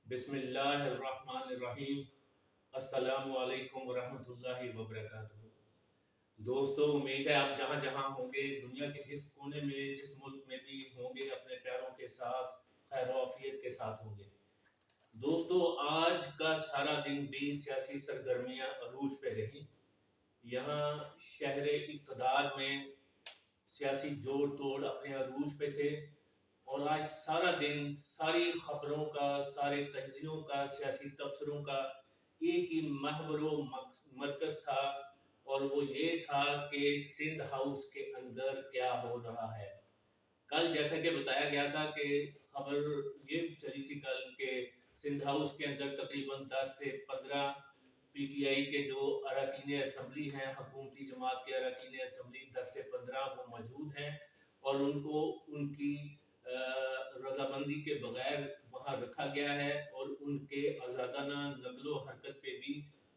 بسم اللہ الرحمن الرحیم۔ السلام علیکم ورحمۃ اللہ وبرکاتہ۔ دوستو، امید ہے آپ جہاں جہاں ہوں گے، دنیا کے جس کونے میں جس ملک میں بھی ہوں گے، اپنے پیاروں کے ساتھ خیر و عافیت کے ساتھ ہوں گے۔ دوستو، آج کا سارا دن بھی سیاسی سرگرمیاں عروج پہ رہی۔ یہاں شہر اقتدار میں سیاسی جوڑ توڑ اپنے عروج پہ تھے، اور آج سارا دن ساری خبروں کا، سارے تجزیوں کا، سیاسی تبصروں کا ایک ہی محور و مرکز تھا، اور وہ یہ تھا کہ سندھ ہاؤس کے اندر کیا ہو رہا ہے۔ کل جیسا کہ بتایا گیا تھا کہ خبر یہ چلی تھی کل کہ سندھ ہاؤس کے اندر تقریباً 10 سے 15 پی ٹی آئی کے جو اراکین اسمبلی ہیں، حکومتی جماعت کے اراکین اسمبلی 10 سے 15 وہ موجود ہیں، اور ان کو ان کی رضامندی کے بغیر وہاں رکھا گیا ہے، اور ان کے آزادانہ نقل و حرکت پہ بھی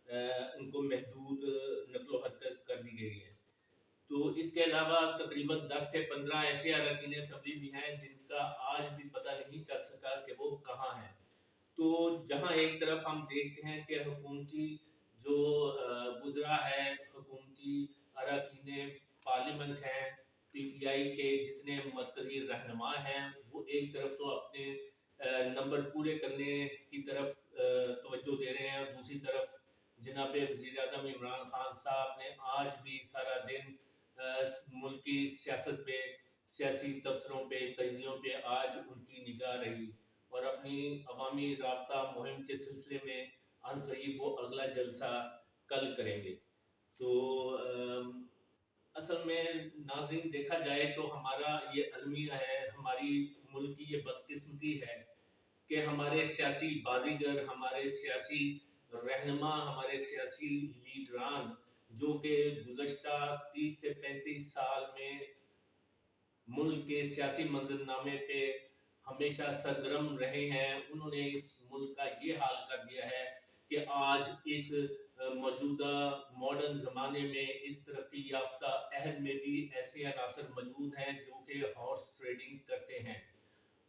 ان کو محدود نقل و حرکت کر دی گئی ہے۔ تو اس کے علاوہ تقریباً 10 سے 15 ایسے اراکین اسمبلی بھی ہیں جن کا آج بھی پتہ نہیں چل سکا کہ وہ کہاں ہیں۔ تو جہاں ایک طرف ہم دیکھتے ہیں کہ حکومتی جو وزراء ہیں، حکومتی اراکین پارلیمنٹ ہیں، پی ٹی آئی کے جتنے مرکزی رہنما ہیں، وہ ایک طرف تو اپنے نمبر پورے کرنے کی طرف توجہ دے رہے ہیں، اور دوسری طرف جناب وزیر اعظم عمران خان صاحب نے آج بھی سارا دن ملکی سیاست پہ، سیاسی تبصروں پہ، تجزیوں پہ آج ان کی نگاہ رہی، اور اپنی عوامی رابطہ مہم کے سلسلے میں عنقریب وہ اگلا جلسہ کل کریں گے۔ تو اصل میں ناظرین دیکھا جائے تو ہمارا یہ المیہ ہے، ہماری ملک کی یہ بدقسمتی ہے کہ ہمارے سیاسی بازیگر، ہمارے سیاسی رہنما، ہمارے سیاسی لیڈران جو کہ گزشتہ 30 سے 35 سال میں ملک کے سیاسی منظرنامے پہ ہمیشہ سرگرم رہے ہیں، انہوں نے اس ملک کا یہ حال کر دیا ہے کہ آج اس موجودہ ماڈرن زمانے میں، اس ترقی یافتہ عہد میں بھی ایسے عناصر موجود ہیں جو کہ ہارس ٹریڈنگ کرتے ہیں،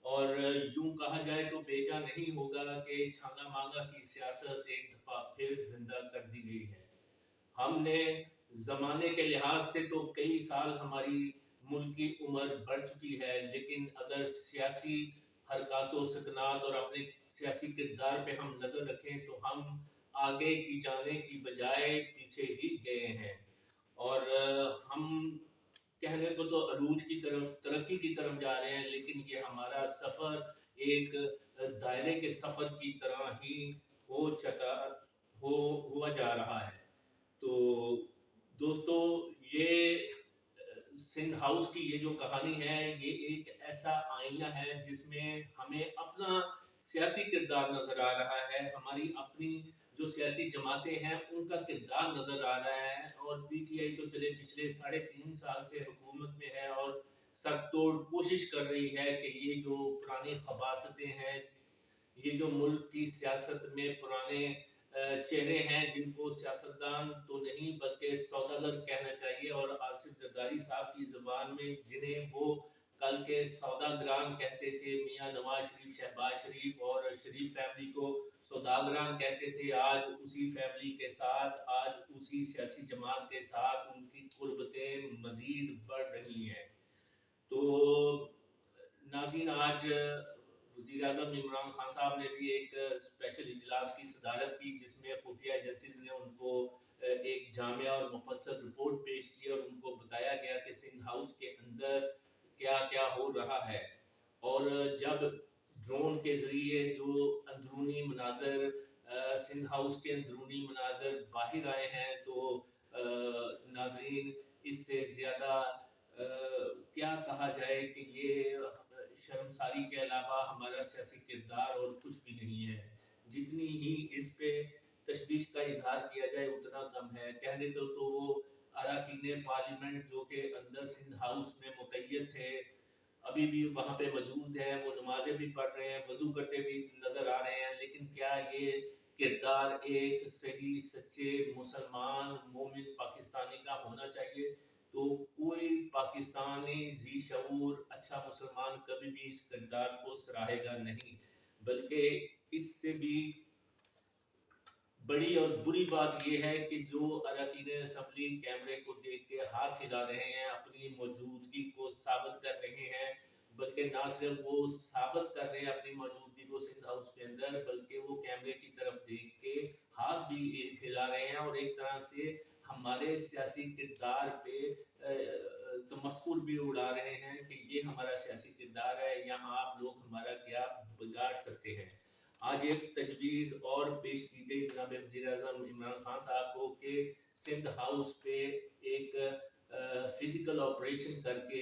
اور یوں کہا جائے تو بیجا نہیں ہوگا کہ چھانگا مانگا کی سیاست ایک دفعہ پھر زندہ کر دی گئی ہے۔ ہم نے زمانے کے لحاظ سے تو کئی سال ہماری ملک کی عمر بڑھ چکی ہے، لیکن اگر سیاسی حرکات و سکنات اور اپنے سیاسی کردار پہ ہم نظر رکھیں تو ہم آگے کی جانے کی بجائے پیچھے ہی گئے ہیں، اور ہم کہنے کو تو عروج کی طرف، ترقی کی طرف جا رہے ہیں، لیکن یہ ہمارا سفر ایک دائرے کے سفر کی طرح ہی ہوا جا رہا ہے۔ تو دوستو، یہ سندھ ہاؤس کی یہ جو کہانی ہے، یہ ایک ایسا آئینہ ہے جس میں ہمیں اپنا سیاسی کردار نظر آ رہا ہے، ہماری اپنی جو سیاسی جماعتیں ہیں ان کا کردار نظر آ رہا ہے، اور پی ٹی آئی تو چلے پچھلے 3.5 سال سے حکومت میں ہے، اور سر توڑ کوشش کر رہی ہے کہ یہ جو پرانی خباثتیں ہیں، یہ جو ملک کی سیاست میں پرانے چہرے ہیں جن کو سیاستدان تو نہیں بلکہ سوداگر کہنا چاہیے، اور آصف زرداری صاحب کی زبان میں جنہیں وہ کل کے سوداگران کہتے تھے، میاں نواز شریف، شہباز شریف اور شریف فیملی کو سوداگران کہتے تھے، آج اسی فیملی کے ساتھ، آج اسی سیاسی جماعت کے ساتھ ان کی قربتیں مزید بڑھ رہی ہیں۔ تو ناظرین، آج وزیر اعظم عمران خان صاحب نے بھی ایک اسپیشل اجلاس کی صدارت کی، جس میں خفیہ ایجنسیز نے ان کو ایک جامع اور مفصل رپورٹ پیش کی، اور ان کو بتایا گیا کہ سندھ ہاؤس کے اندر کیا کیا ہو رہا ہے، اور جب ڈرون کے ذریعے جو اندرونی مناظر، سندھ ہاؤس کے اندرونی مناظر باہر آئے ہیں، تو ناظرین اس سے زیادہ کیا کہا جائے کہ یہ شرمساری کے علاوہ ہمارا سیاسی کردار اور کچھ بھی نہیں ہے۔ جتنی ہی اس پہ تشویش کا اظہار کیا جائے اتنا کم ہے۔ کہنے کو تو وہ اراکین پارلیمنٹ جو کہ اندر سندھ ہاؤس میں مقید تھے، ابھی بھی وہاں پہ موجود ہیں، وہ نمازیں بھی پڑھ رہے ہیں، وضو کرتے بھی نظر آ رہے ہیں، لیکن کیا یہ کردار ایک صحیح سچے مسلمان مومن پاکستانی کا ہونا چاہیے؟ تو کوئی پاکستانی ذی شعور اچھا مسلمان کبھی بھی اس کردار کو سراہے گا نہیں، بلکہ اس سے بھی بڑی اور بری بات یہ ہے کہ جو اراکین اسمبلی کیمرے کو دیکھ کے ہاتھ ہلا رہے ہیں، اپنی موجودگی کو ثابت کر رہے ہیں، بلکہ نہ صرف وہ ثابت کر رہے ہیں اپنی موجودگی کو سندھ ہاؤس کے اندر، بلکہ وہ کیمرے کی طرف دیکھ کے ہاتھ بھی ہلا رہے ہیں اور ایک طرح سے ہمارے سیاسی کردار پہ تمسخر بھی اڑا رہے ہیں کہ یہ ہمارا سیاسی کردار ہے، یہاں آپ لوگ ہمارا کیا بگاڑ سکتے ہیں۔ آج ایک تجویز اور پیش کی گئی جناب وزیر اعظم عمران خان صاحب کو کہ سندھ ہاؤس پہ ایک فزیکل آپریشن کر کے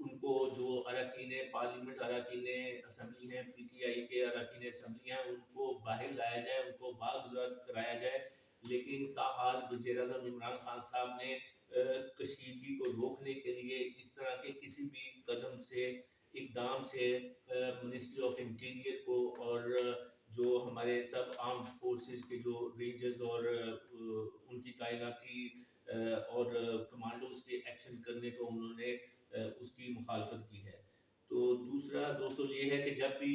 ان کو جو اراکین پارلیمنٹ اراکین اسمبلی ہیں، پی ٹی آئی کے اراکین اسمبلی ہیں، ان کو باہر لایا جائے، ان کو باگزار کرایا جائے، لیکن تاحال وزیر اعظم عمران خان صاحب نے کشیدگی کو روکنے کے لیے اس طرح کے کسی بھی قدم سے اقدام سے منسٹری آف انٹیریئر کو اور جو ہمارے سب آرمڈ فورسز کے جو رینجز اور ان کی تعیناتی اور کمانڈوز کے ایکشن کرنے کو انہوں نے اس کی مخالفت کی ہے۔ تو دوسرا دوستو یہ ہے کہ جب بھی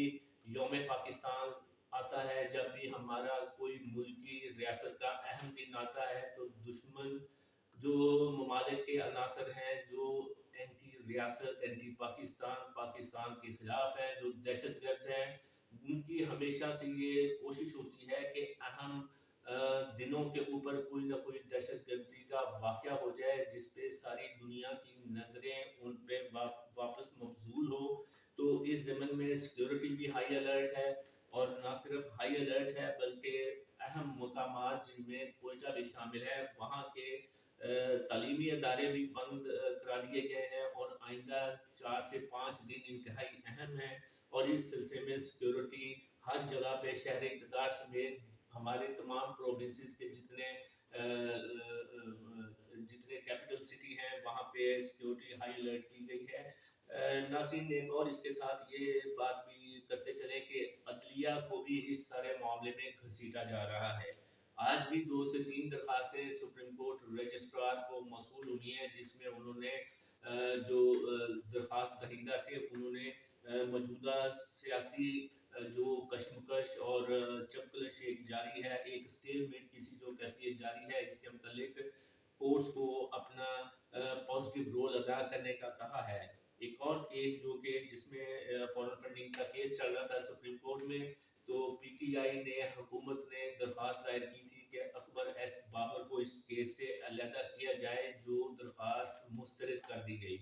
یوم پاکستان آتا ہے، جب بھی ہمارا کوئی ملکی ریاست کا اہم دن آتا ہے، تو دشمن جو ممالک کے عناصر ہیں، جو اینٹی ریاست، اینٹی پاکستان، پاکستان کے خلاف ہیں، جو دہشت گرد ہیں، ان کی ہمیشہ سے یہ کوشش ہوتی ہے کہ اہم دنوں کے اوپر کوئی نہ کوئی دہشت گردی کا واقعہ ہو جائے جس پہ ساری دنیا کی نظریں ان پہ واپس مبذول ہو۔ تو اس ضمن میں سیکیورٹی بھی ہائی الرٹ ہے، اور نہ صرف ہائی الرٹ ہے بلکہ اہم مقامات جن میں کوئٹہ بھی شامل ہے، وہاں کے تعلیمی ادارے بھی بند کرا دیے گئے ہیں، اور آئندہ 4 سے 5 دن انتہائی اہم ہیں، اور اس سلسلے میں سیکیورٹی ہر جگہ پہ شہر اقتدار سمیت ہمارے تمام پروونسز کے جتنے کیپٹل سٹی ہیں وہاں پہ سیکیورٹی ہائی الرٹ کی گئی ہے۔ ناظرین ایک اور اس کے ساتھ یہ بات بھی کرتے چلیں کہ عدلیہ کو بھی اس سارے معاملے میں گھسیٹا جا رہا ہے۔ آج بھی 2 سے 3 درخواستیں سپریم کورٹ رجسٹرار کو موصول ہوئی ہیں، جس میں انہوں نے جو درخواست دہندہ تھے انہوں نے موجودہ سیاسی جو کشمکش اور چپکلش ایک جاری ہے، ایک سٹیل میٹ کسی جو کیفیت جاری ہے، اس کے متعلق کورٹس کو اپنا پازیٹیو رول ادا کرنے کا کہا ہے۔ ایک اور کیس جو کہ جس میں فورن فنڈنگ کا کیس چل رہا تھا سپریم کورٹ میں، تو پی ٹی آئی نے حکومت نے درخواست دائر کی تھی کہ اکبر ایس بابر کو اس کیس سے علیحدہ کیا جائے، جو درخواست مسترد کر دی گئی۔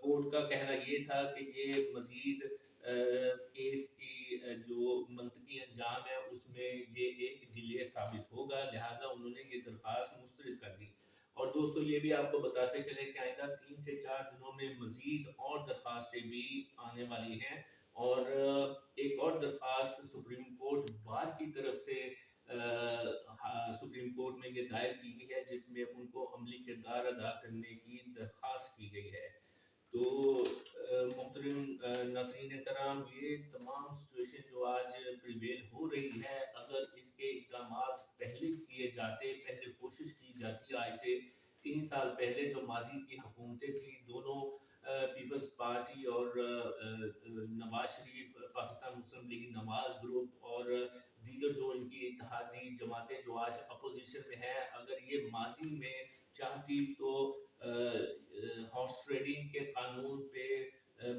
کورٹ کا کہنا یہ تھا کہ یہ مزید کیس کی جو منطقی انجام ہے اس میں یہ ایک ڈیلے ثابت ہوگا، لہٰذا انہوں نے یہ درخواست مسترد کر دی۔ اور دوستو یہ بھی آپ کو بتاتے چلے کہ آئندہ 3 سے 4 دنوں میں مزید اور درخواستیں بھی آنے والی ہیں، اور ایک اور درخواست سپریم کورٹ بار کی طرف سے سپریم کورٹ میں یہ دائر کی گئی ہے، جس میں ان کو عملی کردار ادا کرنے کی درخواست کی گئی ہے۔ تو محترم ناظرین کرام، یہ تمام سچویشن جو آج پریویل ہو رہی ہے، اگر اس کے اقدامات پہلے کیے جاتے، پہلے کوشش کی جاتی، آج سے 3 سال پہلے جو ماضی کی حکومتیں تھیں، دونوں پیپلز پارٹی اور نواز شریف، پاکستان مسلم لیگ نواز گروپ اور دیگر جو ان کی اتحادی جماعتیں جو آج اپوزیشن میں ہیں، اگر یہ ماضی میں چاہتی تو ہارس ٹریڈنگ کے قانون پہ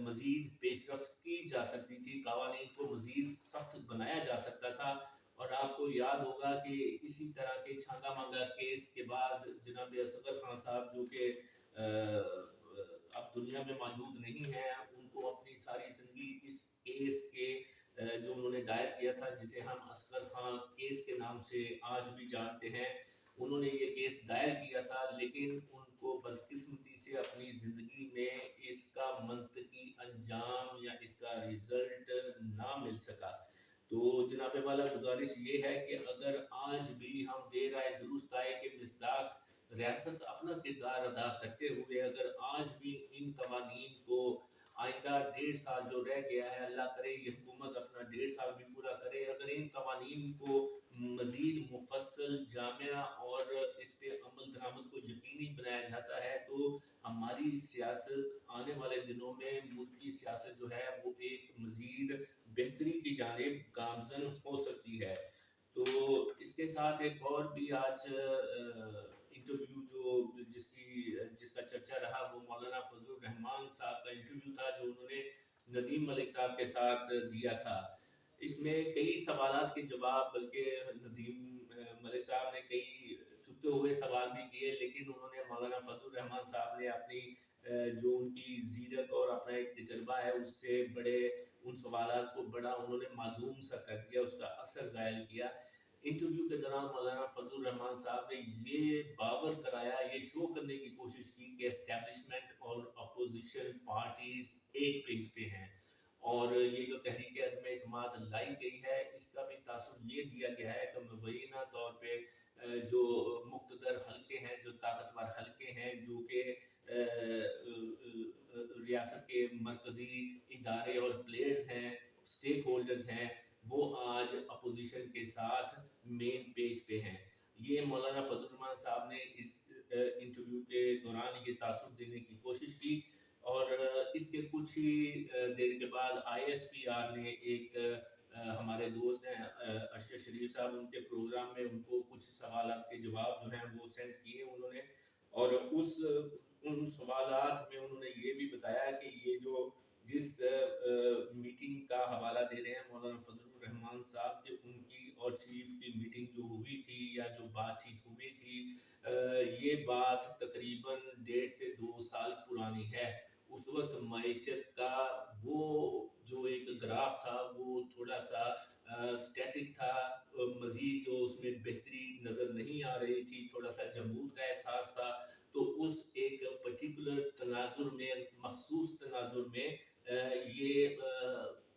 مزید پیش رفت کی جا سکتی تھی، قوانین کو مزید سخت بنایا جا سکتا تھا۔ اور آپ کو یاد ہوگا کہ اسی طرح کے چھانگا مانگا کیس کے بعد جناب اصغر خان صاحب جو کہ اب دنیا میں موجود نہیں ہیں، ان کو اپنی ساری زندگی اس کیس کے جو انہوں نے دائر کیا تھا، جسے ہم اصغر خان کیس کے نام سے آج بھی جانتے ہیں، انہوں نے یہ کیس دائر کیا تھا، لیکن ان کو بدقسمتی سے اپنی زندگی میں اس کا منطقی انجام یا اس کا رزلٹ نہ مل سکا۔ تو جناب والا گزارش یہ ہے کہ اگر آج بھی ہم دیر آئے درست آئے کہ مصداق ریاست اپنا کردار ادا کرتے ہوئے اگر آج بھی ان قوانین کو آئندہ 1.5 سال جو رہ گیا ہے، اللہ کرے یہ حکومت اپنا 1.5 سال بھی پورا کرے، اگر ان قوانین کو مزید مفصل، جامع اور اس پہ عمل درآمد کو یقینی بنایا جاتا ہے، تو ہماری سیاست آنے والے دنوں میں، ملک کی سیاست جو ہے وہ ایک مزید بہتری کی جانب جانب گامزن ہو سکتی ہے۔ تو اس کے ساتھ ایک اور بھی آج انٹرویو جس کا چرچا رہا وہ مولانا فضل الرحمان صاحب کا انٹرویو تھا جو انہوں نے ندیم ملک صاحب کے ساتھ دیا تھا۔ اس میں کئی سوالات کے جواب، بلکہ ندیم ملک صاحب نے کئی چھپتے ہوئے سوال بھی کیے، لیکن انہوں نے مولانا فضل الرحمان صاحب نے اپنی جو ان کی زیرت اور اپنا ایک تجربہ ہے اس سے بڑے ان سوالات کو بڑا انہوں نے معدوم سا کر دیا، اس کا اثر ظاہر کیا۔ انٹرویو کے دوران مولانا فضل الرحمان صاحب نے یہ باور کرایا، یہ شو کرنے کی کوشش کی کہ اسٹیبلشمنٹ اور اپوزیشن پارٹیز ایک پیج پہ ہیں، اور یہ جو تحریک عدم اعتماد لائی گئی ہے اس کا بھی تاثر یہ دیا گیا ہے کہ مبینہ طور پہ جو مقتدر حلقے ہیں، جو طاقتور حلقے ہیں، جو کہ ریاست کے مرکزی ادارے اور پلیئرز ہیں، سٹیک ہولڈرز ہیں، وہ آج اپوزیشن کے ساتھ مین پیج پہ ہیں۔ یہ مولانا فضل الرحمان صاحب نے اس انٹرویو کے دوران یہ تاثر دینے کی کوشش کی، اور اس کے کچھ ہی دیر کے بعد آئی ایس پی آر نے ایک ہمارے دوست ہیں ارشد شریف صاحب، ان کے پروگرام میں ان کو کچھ سوالات کے جواب جو ہیں وہ سینڈ کیے انہوں نے، اور ان سوالات میں انہوں نے یہ بھی بتایا کہ یہ جو جس میٹنگ کا حوالہ دے رہے ہیں مولانا فضل الرحمان صاحب کہ ان کی اور چیف کی میٹنگ جو ہوئی تھی یا جو بات چیت ہوئی تھی، یہ بات تقریباً 1.5 سے 2 سال پرانی ہے۔ اس وقت معیشت کا وہ جو ایک گراف تھا وہ تھوڑا سا سٹیٹک تھا، مزید جو اس میں بہتری نظر نہیں آ رہی تھی، تھوڑا سا جمود کا احساس تھا۔ تو اس ایک پرٹیکولر تناظر میں، مخصوص تناظر میں یہ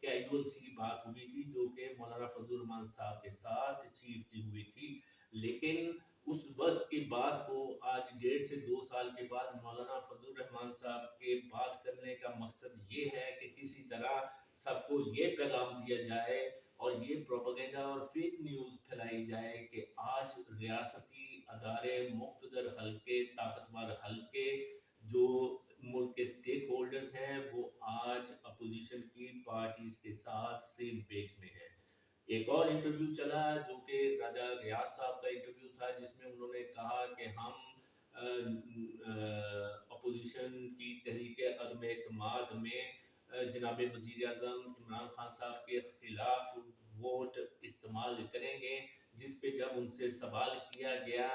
کیجول سی بات ہوئی تھی جو کہ مولانا فضل الرحمان صاحب کے ساتھ چیف کی ہوئی تھی، لیکن اس وقت کی بات کو آج 1.5 سے 2 سال کے بعد مولانا فضل الرحمان صاحب کے بات کرنے کا مقصد یہ ہے کہ کسی طرح سب کو یہ پیغام دیا جائے اور یہ پروپیگنڈا اور فیک نیوز پھیلائی جائے کہ آج ریاستی ادارے، مقتدر حلقے، طاقتور حلقے جو ملک کے سٹیک ہولڈرز ہیں وہ آج اپوزیشن کی پارٹیز کے ساتھ سیم پیج میں ہیں۔ ایک اور انٹرویو چلا جو کہ راجہ ریاض صاحب کا انٹرویو تھا، جس میں انہوں نے کہا کہ ہم اپوزیشن کی تحریک عدم اعتماد میں جناب وزیر اعظم عمران خان صاحب کے خلاف ووٹ استعمال کریں گے، جس پہ جب ان سے سوال کیا گیا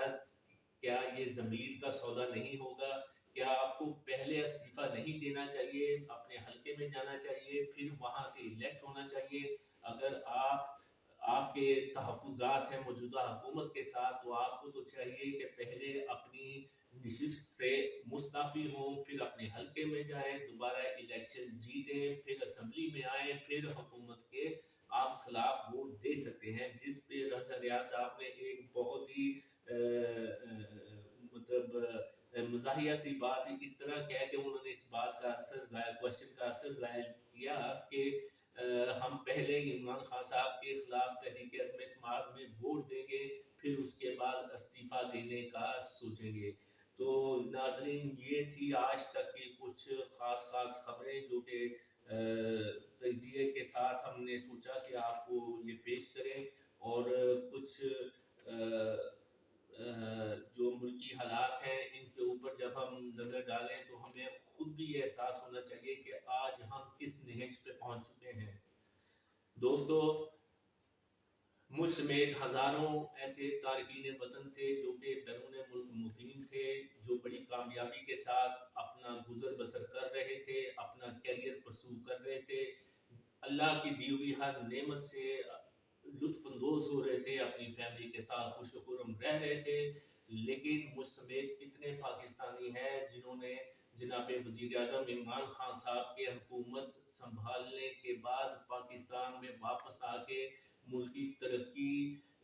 کیا یہ ضمیر کا سودا نہیں ہوگا، کیا آپ کو پہلے استعفیٰ نہیں دینا چاہیے، اپنے حلقے میں جانا چاہیے، پھر وہاں سے الیکٹ ہونا چاہیے، اگر آپ کے تحفظات ہیں موجودہ حکومت کے ساتھ تو آپ کو تو چاہیے کہ پہلے اپنی نشست سے مستعفی ہوں، پھر اپنے حلقے میں جائیں، دوبارہ الیکشن جیتیں، پھر اسمبلی میں آئیں، پھر حکومت کے آپ خلاف ووٹ دے سکتے ہیں، جس پہ راجہ ریاض صاحب نے ایک بہت ہی مطلب مزاحیہ سی بات اس طرح کہہ کہ انہوں نے اس بات کا کوشچن کا اثر ظاہر کیا کہ ہم پہلے عمران خان صاحب کے خلاف تحریک عدم اعتماد میں ووٹ دیں گے، پھر اس کے بعد استعفیٰ دینے کا سوچیں گے۔ تو ناظرین یہ تھی آج تک کی کچھ خاص خبریں جو کہ تجزیے کے ساتھ ہم نے سوچا کہ آپ کو یہ پیش کریں، اور کچھ جو ملکی حالات ہیں ان کے اوپر جب ہم نظر ڈالیں تو ہمیں خود بھی یہ احساس ہونا چاہیے کہ آج ہم کس نہج پہ پہنچ چکے ہیں۔ دوستو، مجھ سمیت ہزاروں ایسے تارکین وطن تھے جو کہ بیرون ملک مقیم تھے، جو بڑی کامیابی کے ساتھ اپنا گزر بسر کر رہے تھے، اپنا کیریئر پرسو کر رہے تھے، اللہ کی دی ہوئی ہر نعمت سے لطف اندوز ہو رہے تھے، اپنی فیملی کے ساتھ خوش و خرم رہ رہے تھے، لیکن مجھ سمیت کتنے پاکستانی ہیں جنہوں نے جناب وزیر اعظم عمران خان صاحب کے حکومت سنبھالنے کے بعد پاکستان میں واپس آ کے ملکی ترقی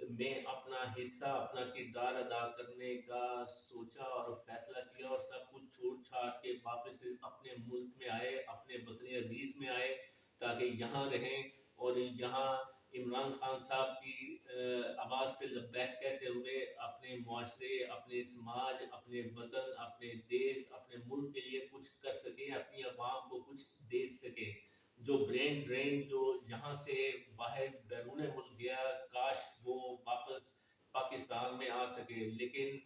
میں اپنا حصہ، اپنا کردار ادا کرنے کا سوچا اور فیصلہ کیا، اور سب کچھ چھوڑ چھاڑ کے واپس اپنے ملک میں آئے، اپنے وطن عزیز میں آئے تاکہ یہاں رہیں، اور یہاں عمران خان صاحب کی آواز پہ لبیک کہتے ہوئے اپنے معاشرے، اپنے سماج، اپنے وطن، اپنے دیش، اپنے ملک کے لیے کچھ کر سکیں، اپنی عوام کو کچھ دے سکیں۔ جو برین ڈرین جو یہاں سے باہر باہر بیرون ملک گیا، کاش وہ واپس پاکستان میں آ سکے، لیکن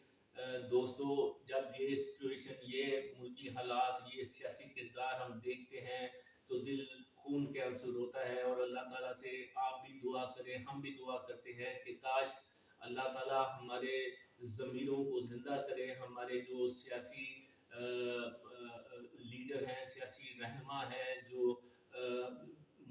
دوستو جب یہ سچویشن، یہ ملکی حالات، یہ سیاسی کردار ہم دیکھتے ہیں تو دل خون کے آنسو ہوتا ہے، اور اللہ تعالیٰ سے آپ بھی دعا کریں، ہم بھی دعا کرتے ہیں کہ کاش اللہ تعالیٰ ہمارے ضمیروں کو زندہ کرے، ہمارے جو سیاسی لیڈر ہیں، سیاسی رہنما ہیں، جو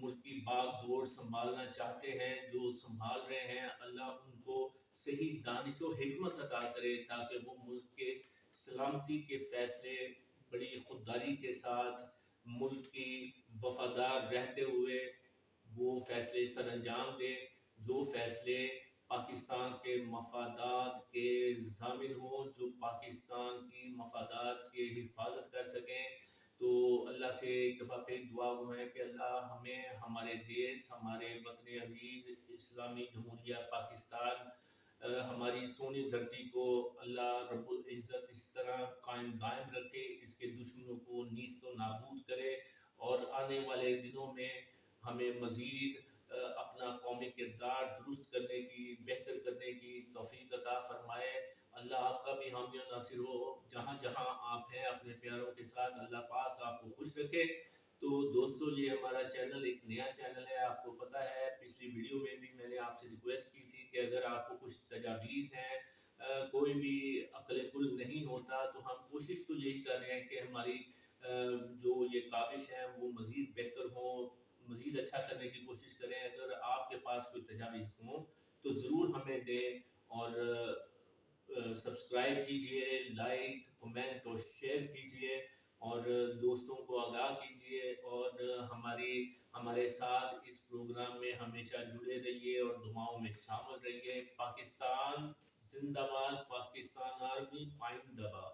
ملک کی باغ دوڑ سنبھالنا چاہتے ہیں، جو سنبھال رہے ہیں، اللہ ان کو صحیح دانش و حکمت عطا کرے تاکہ وہ ملک کے سلامتی کے فیصلے بڑی خودداری کے ساتھ ملک کی وفادار رہتے ہوئے وہ فیصلے سر انجام دیں، جو فیصلے پاکستان کے مفادات کے ضامن ہوں، جو پاکستان کی مفادات کی حفاظت کر سکیں۔ تو اللہ سے ایک دفعہ پھر دعا ہے کہ اللہ ہمیں، ہمارے دیش، ہمارے وطن عزیز اسلامی جمہوریہ پاکستان، ہماری سونی دھرتی کو اللہ رب العزت اس طرح قائم دائم رکھے، اس کے دشمنوں کو نیست و نابود کرے، اور آنے والے دنوں میں ہمیں مزید اپنا قومی کردار درست کرنے کی، بہتر کرنے کی توفیق عطا فرمائے۔ اللہ آپ کا بھی حامی و ناصر ہو، جہاں جہاں آپ ہیں اپنے پیاروں کے ساتھ، اللہ پاک آپ کو خوش رکھے۔ تو دوستو یہ ہمارا چینل ایک نیا چینل ہے، آپ کو پتہ ہے پچھلی ویڈیو میں بھی میں نے آپ سے ریکویسٹ کی تھی کہ اگر آپ کو کچھ تجاویز ہیں، کوئی بھی عقل کل نہیں ہوتا، تو ہم کوشش تو یہی کر رہے ہیں کہ ہماری جو یہ کاوش ہے وہ مزید بہتر ہوں، مزید اچھا کرنے کی کوشش کریں۔ اگر آپ کے پاس کوئی تجاویز ہوں تو ضرور ہمیں دیں، اور سبسکرائب کیجئے، لائک، کمنٹ اور شیئر کیجئے، اور دوستوں کو آگاہ کیجئے، اور ہمارے ساتھ اس پروگرام میں ہمیشہ جڑے رہیے اور دعاؤں میں شامل رہیے۔ پاکستان زندہ باد، پاکستان آرمی پائندہ باد۔